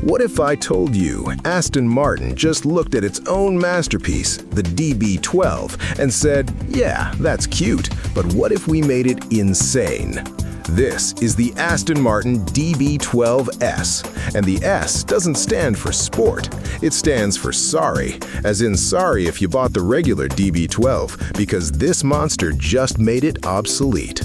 What if I told you Aston Martin just looked at its own masterpiece, the DB12, and said, yeah, that's cute, but what if we made it insane? This is the Aston Martin DB12 S, and the S doesn't stand for sport. It stands for sorry, as in sorry if you bought the regular DB12, because this monster just made it obsolete.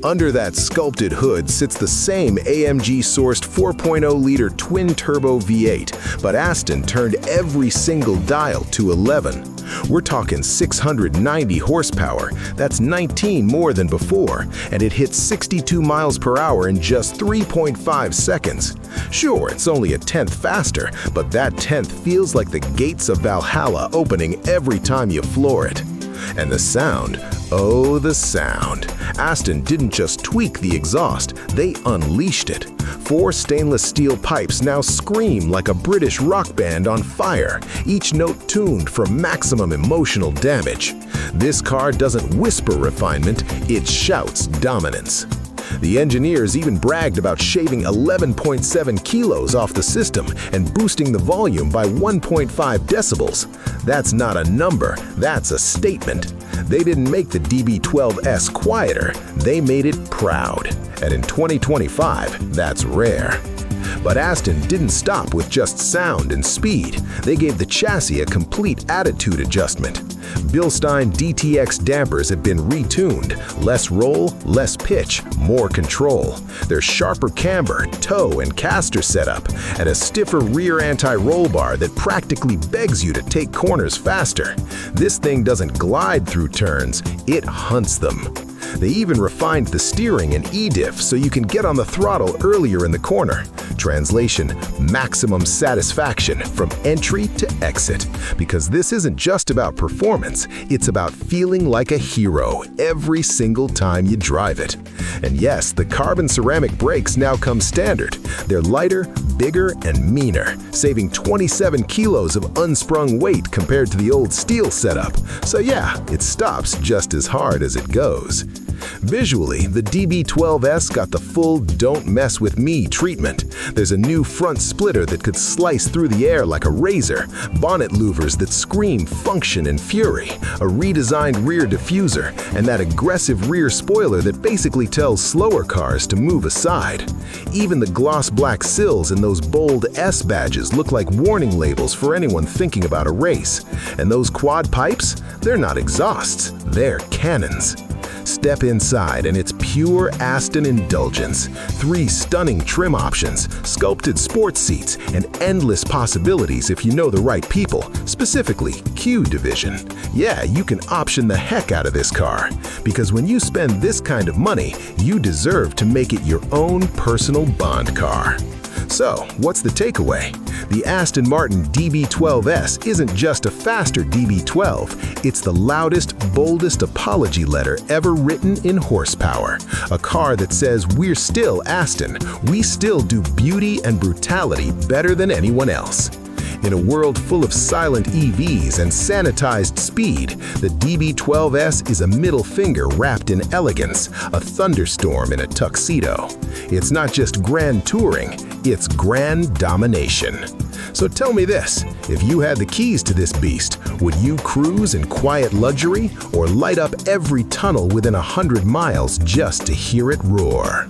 Under that sculpted hood sits the same AMG-sourced 4.0-liter twin-turbo V8, but Aston turned every single dial to 11. We're talking 690 horsepower, that's 19 more than before, and it hits 62 miles per hour in just 3.5 seconds. Sure, it's only a tenth faster, but that tenth feels like the gates of Valhalla opening every time you floor it. And the sound, oh the sound. Aston didn't just tweak the exhaust, they unleashed it. 4 stainless steel pipes now scream like a British rock band on fire, each note tuned for maximum emotional damage. This car doesn't whisper refinement, it shouts dominance. The engineers even bragged about shaving 11.7 kilos off the system and boosting the volume by 1.5 decibels. That's not a number, that's a statement. They didn't make the DB12 S quieter, they made it proud. And in 2025, that's rare. But Aston didn't stop with just sound and speed. They gave the chassis a complete attitude adjustment. Bilstein DTX dampers have been retuned. Less roll, less pitch, more control. There's sharper camber, toe, and caster setup, and a stiffer rear anti-roll bar that practically begs you to take corners faster. This thing doesn't glide through turns, it hunts them. They even refined the steering in e-diff so you can get on the throttle earlier in the corner. Translation, maximum satisfaction from entry to exit. Because this isn't just about performance, it's about feeling like a hero every single time you drive it. And yes, the carbon ceramic brakes now come standard. They're lighter, bigger, and meaner, saving 27 kilos of unsprung weight compared to the old steel setup. So yeah, it stops just as hard as it goes. Visually, the DB12S got the full "don't mess with me" treatment. There's a new front splitter that could slice through the air like a razor, bonnet louvers that scream function and fury, a redesigned rear diffuser, and that aggressive rear spoiler that basically tells slower cars to move aside. Even the gloss black sills and those bold S badges look like warning labels for anyone thinking about a race. And those quad pipes? They're not exhausts, they're cannons. Step inside and it's pure Aston indulgence. 3 stunning trim options, sculpted sports seats, and endless possibilities if you know the right people, specifically Q Division. Yeah, you can option the heck out of this car, because when you spend this kind of money, you deserve to make it your own personal Bond car. So, what's the takeaway? The Aston Martin DB12 S isn't just a faster DB12, it's the loudest, boldest apology letter ever written in horsepower. A car that says we're still Aston, we still do beauty and brutality better than anyone else. In a world full of silent EVs and sanitized speed, the DB12S is a middle finger wrapped in elegance, a thunderstorm in a tuxedo. It's not just grand touring, it's grand domination. So tell me this, if you had the keys to this beast, would you cruise in quiet luxury or light up every tunnel within 100 miles just to hear it roar?